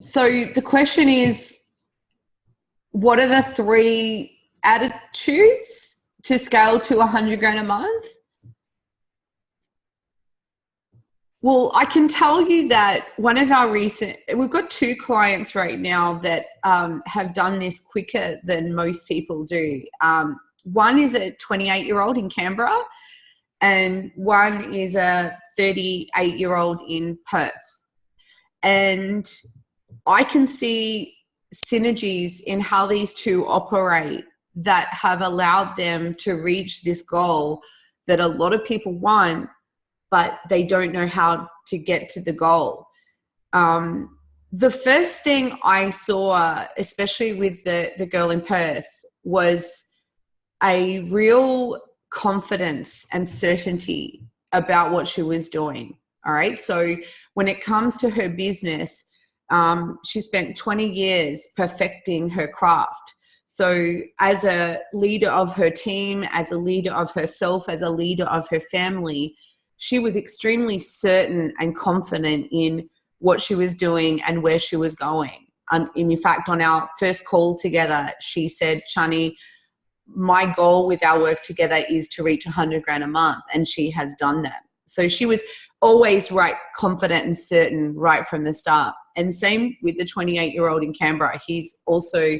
So the question is, what are the 3 attitudes to scale to 100 grand a month? Well, I can tell you that one of our we've got 2 clients right now that have done this quicker than most people do. One is a 28-year-old in Canberra, and one is a 38-year-old in Perth. And I can see synergies in how these 2 operate that have allowed them to reach this goal that a lot of people want, but they don't know how to get to the goal. The first thing I saw, especially with the girl in Perth, was a real confidence and certainty about what she was doing. All right. So when it comes to her business, she spent 20 years perfecting her craft. So as a leader of her team, as a leader of herself, as a leader of her family, she was extremely certain and confident in what she was doing and where she was going. In fact, on our first call together, she said, Sharnee, my goal with our work together is to reach 100 grand a month. And she has done that. So she was always right, confident and certain right from the start. And same with the 28-year-old in Canberra. He's also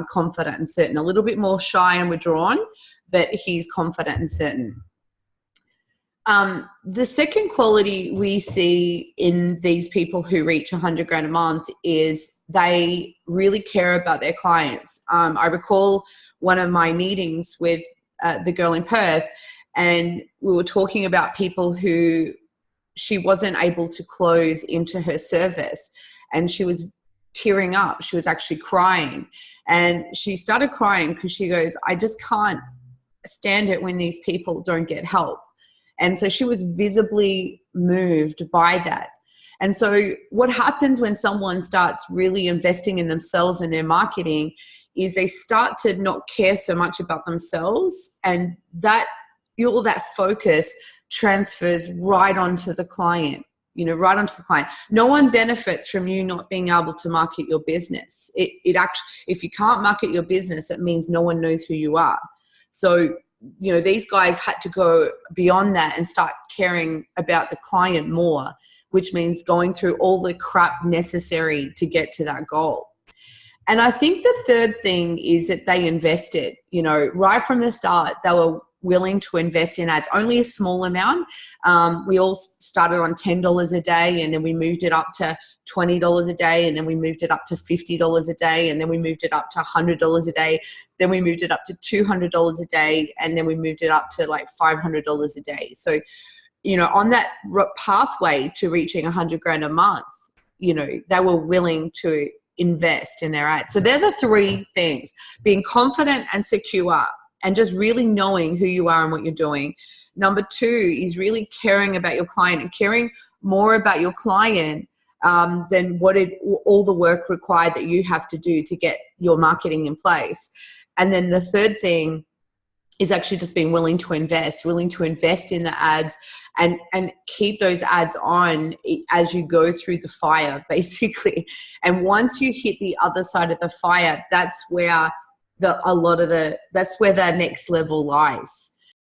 confident and certain, a little bit more shy and withdrawn, but he's confident and certain. The second quality we see in these people who reach 100 grand a month is they really care about their clients. I recall one of my meetings with the girl in Perth, and we were talking about people who she wasn't able to close into her service, and she was tearing up. She was actually crying, and she started crying because she goes, I just can't stand it when these people don't get help. And so she was visibly moved by that. And so what happens when someone starts really investing in themselves and their marketing is they start to not care so much about themselves, and that all that focus transfers right onto the client, right onto the client. No one benefits from you not being able to market your business. It actually, if you can't market your business, it means no one knows who you are. So, these guys had to go beyond that and start caring about the client more, which means going through all the crap necessary to get to that goal. And I think the third thing is that they invested, right from the start. They were willing to invest in ads, only a small amount. We all started on $10 a day, and then we moved it up to $20 a day, and then we moved it up to $50 a day, and then we moved it up to $100 a day. Then we moved it up to $200 a day, and then we moved it up to like $500 a day. So, on that pathway to reaching 100 grand a month, they were willing to invest in their ads. So they're the 3 things: being confident and secure, and just really knowing who you are and what you're doing. Number 2 is really caring about your client, and caring more about your client than all the work required that you have to do to get your marketing in place. And then the third thing is actually just being willing to invest in the ads, and keep those ads on as you go through the fire, basically. And once you hit the other side of the fire, that's where the next level lies.